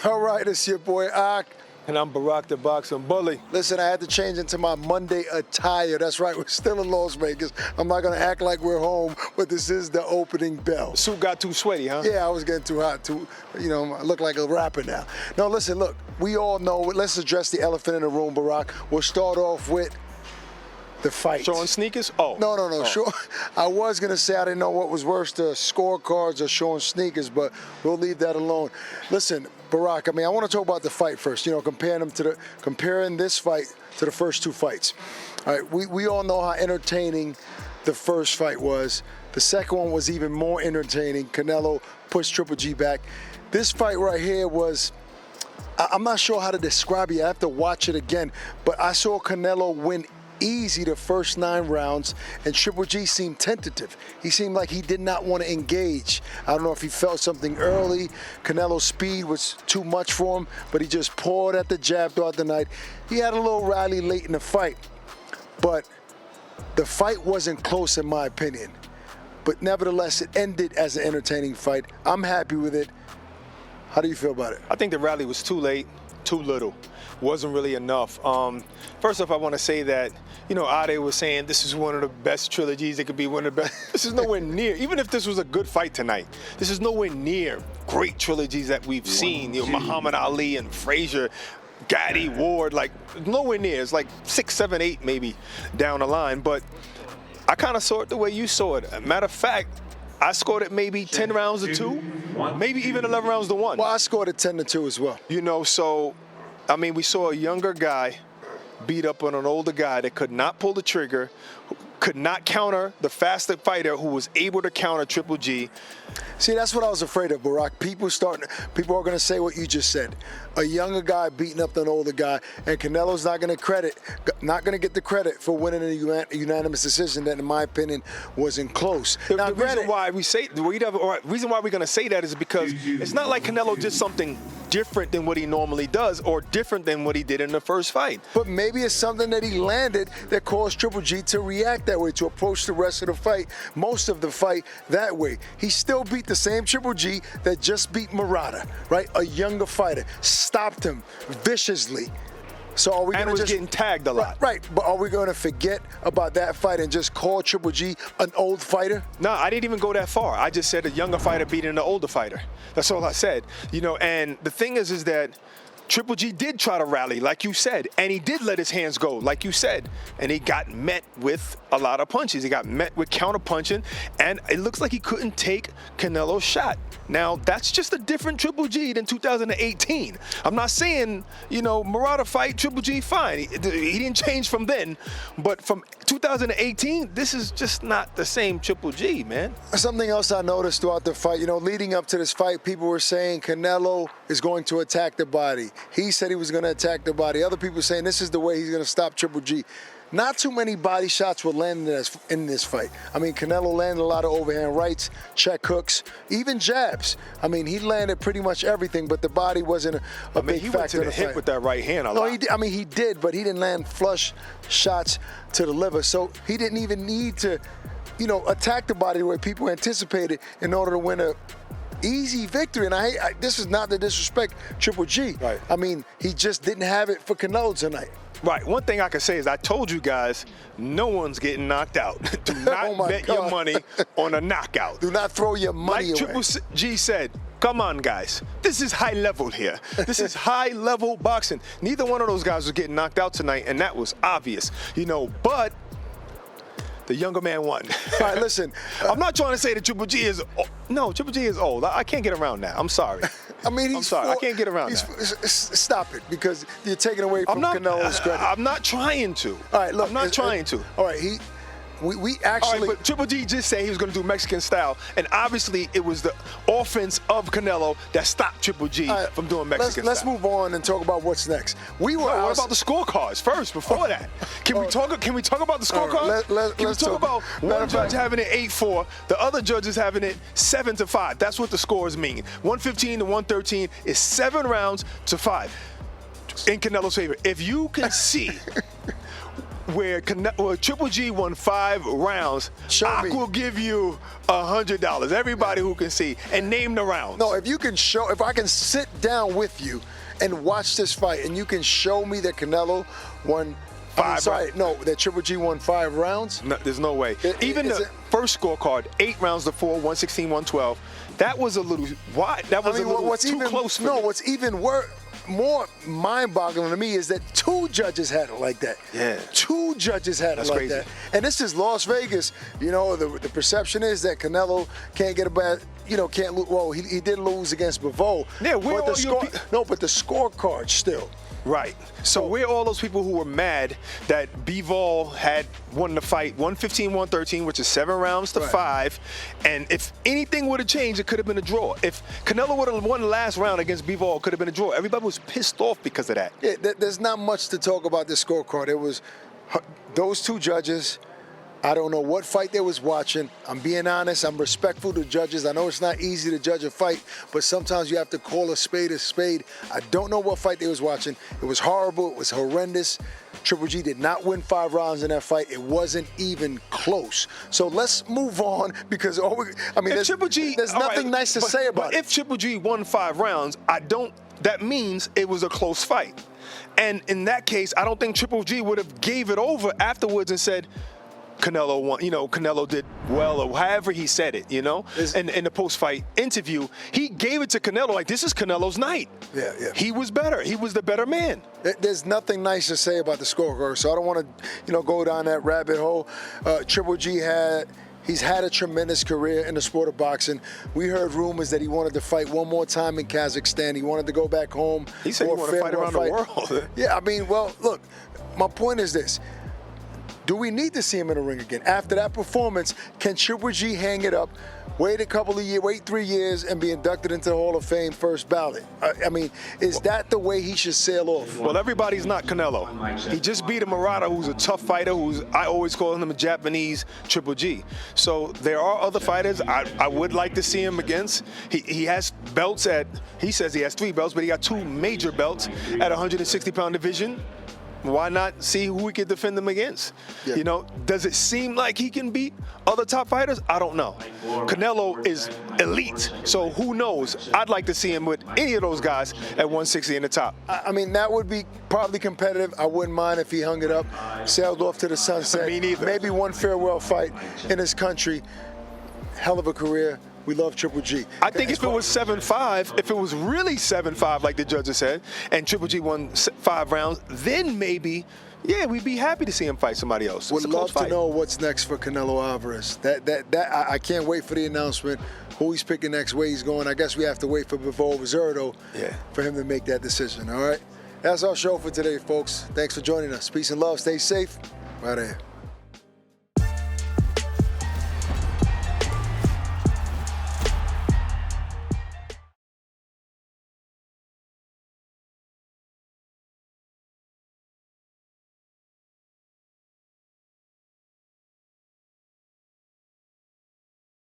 All right, it's your boy Ak. And I'm Barak, the boxing bully. Listen, I had to change into my Monday attire. That's right, we're still in Las Vegas. I'm not going to act like we're home, but this is the opening bell. The suit got too sweaty, huh? Yeah, I was getting too hot. I look like a rapper now. No, listen, look, we all know, let's address the elephant in the room, Barak. We'll start off with the fight. Showing sneakers? Oh. No. Oh. Sure. I was going to say I didn't know what was worse, the scorecards or showing sneakers, but we'll leave that alone. Listen, Barak, I want to talk about the fight first. Comparing this fight to the first two fights. All right, we all know how entertaining the first fight was. The second one was even more entertaining. Canelo pushed Triple G back. This fight right here was, I'm not sure how to describe it. I have to watch it again. But I saw Canelo win easy the first 9 rounds, and Triple G seemed tentative. He seemed like he did not want to engage. I don't know if he felt something early. Canelo's speed was too much for him, but he just poured at the jab throughout the night. He had a little rally late in the fight, but the fight wasn't close in my opinion. But nevertheless, it ended as an entertaining fight. I'm happy with it. How do you feel about it? I think the rally was too late, too little. Wasn't really enough. First off, I want to say that, Ade was saying this is one of the best trilogies. It could be one of the best. This is nowhere near. Even if this was a good fight tonight, this is nowhere near great trilogies that we've seen. Muhammad Ali and Frazier, Gennadiy, Ward, like nowhere near. It's like 6, 7, 8 maybe down the line. But I kind of saw it the way you saw it. Matter of fact, I scored it maybe 10 rounds to 2, maybe even 11 rounds to 1. Well, I scored it 10 to 2 as well. So, we saw a younger guy beat up on an older guy that could not pull the trigger, could not counter the faster fighter who was able to counter Triple G. See, that's what I was afraid of, Barak. People are going to say what you just said. A younger guy beating up an older guy, and Canelo's not going to get the credit for winning a unanimous decision that, in my opinion, wasn't close. The reason why we're going to say that is because it's not like Canelo did something different than what he normally does or different than what he did in the first fight. But maybe it's something that he landed that caused Triple G to react that way, to approach the rest of the fight, most of the fight that way. He still beat the same Triple G that just beat Murata, right? A younger fighter, stopped him viciously. So are we going to just getting tagged a lot? Right, but are we going to forget about that fight and just call Triple G an old fighter? No, I didn't even go that far. I just said a younger fighter beating an older fighter. That's all I said. And the thing is that Triple G did try to rally, like you said, and he did let his hands go, like you said, and he got met with a lot of punches. He got met with counter punching, and it looks like he couldn't take Canelo's shot. Now, that's just a different Triple G than 2018. I'm not saying, Murata fight, Triple G, fine. He didn't change from then, but from 2018, this is just not the same Triple G, man. Something else I noticed throughout the fight, leading up to this fight, people were saying Canelo is going to attack the body. He said he was going to attack the body. Other people saying this is the way he's going to stop Triple G. Not too many body shots were landed in this fight. Canelo landed a lot of overhand rights, check hooks, even jabs. He landed pretty much everything, but the body wasn't a big factor in the fight. He went to the hip with that right hand a lot. No, he did, but he didn't land flush shots to the liver. So he didn't even need to, attack the body the way people anticipated in order to win a easy victory. And this is not to disrespect Triple G. Right. He just didn't have it for Canelo tonight. Right. One thing I can say is I told you guys, no one's getting knocked out. Do not bet your money on a knockout. Do not throw your money away. Like Triple G said, come on, guys. This is high level here. This is high level boxing. Neither one of those guys was getting knocked out tonight, and that was obvious. But the younger man won. All right, listen. I'm not trying to say that Triple G is no, Triple G is old. I can't get around that. I'm sorry. I'm sorry. I can't get around that. Stop it, because you're taking away from Canelo's credit. I'm not trying to. All right, look. I'm not trying to. All right, we actually. All right, but Triple G just said he was going to do Mexican style, and obviously it was the offense of Canelo that stopped Triple G from doing Mexican let's style. Let's move on and talk about what's next. What about the scorecards first? Before that, can we talk about the scorecards? Can we talk about one judge having it 8-4, the other judge is having it 7-5? That's what the scores mean. 115 to 113 is 7 rounds to 5 in Canelo's favor. If you can see where Triple G won 5 rounds, I will give you $100. Everybody who can see and name the rounds. No, if I can sit down with you and watch this fight, and you can show me that Canelo won. That Triple G won 5 rounds. No, there's no way. Even the first scorecard, 8 rounds to 4, 116, 112. That was a little wide. That was a little too close for me. What's even more mind-boggling to me is that 2 judges had it like that. Yeah. 2 judges had it like crazy. that. And this is Las Vegas. You know, the perception is that Canelo can't get a bad, can't lose. Well, he did lose against Bivol. Yeah, but the scorecard still. Right. So we're all those people who were mad that Bivol had won the fight 115-113, which is 7 rounds to 5. And if anything would have changed, it could have been a draw. If Canelo would have won the last round against Bivol, it could have been a draw. Everybody was pissed off because of that. Yeah, there's not much to talk about this scorecard. It was those 2 judges. I don't know what fight they was watching. I'm being honest. I'm respectful to judges. I know it's not easy to judge a fight, but sometimes you have to call a spade a spade. I don't know what fight they was watching. It was horrible. It was horrendous. Triple G did not win 5 rounds in that fight. It wasn't even close. So let's move on because there's nothing nice to say about it. But if Triple G won 5 rounds, that means it was a close fight. And in that case, I don't think Triple G would have gave it over afterwards and said, Canelo won, Canelo did well, or however he said it, And in the post-fight interview, he gave it to Canelo like this is Canelo's night. Yeah. He was better. He was the better man. There's nothing nice to say about the scorecard, so I don't want to, go down that rabbit hole. Triple G he's had a tremendous career in the sport of boxing. We heard rumors that he wanted to fight one more time in Kazakhstan. He wanted to go back home. He said he wanted to fight around the world. Yeah, look, my point is this. Do we need to see him in the ring again? After that performance, can Triple G hang it up, wait 3 years, and be inducted into the Hall of Fame first ballot? Is that the way he should sail off? Well, everybody's not Canelo. He just beat a Murata who's a tough fighter, I always call him a Japanese Triple G. So there are other fighters I would like to see him against. He has belts he says he has 3 belts, but he got 2 major belts at 160-pound division. Why not see who we could defend them against? Yeah. Does it seem like he can beat other top fighters? I don't know. Canelo is elite, so who knows? I'd like to see him with any of those guys at 160 in the top. That would be probably competitive. I wouldn't mind if he hung it up, sailed off to the sunset. Me neither. Maybe one farewell fight in his country. Hell of a career. We love Triple G. I think if it was 7-5, if it was really 7-5 like the judges said, and Triple G won 5 rounds, then maybe, we'd be happy to see him fight somebody else. Would love to know what's next for Canelo Alvarez. I can't wait for the announcement, who he's picking next, where he's going. I guess we have to wait for Bivol Reserdo for him to make that decision, all right? That's our show for today, folks. Thanks for joining us. Peace and love. Stay safe. Right here.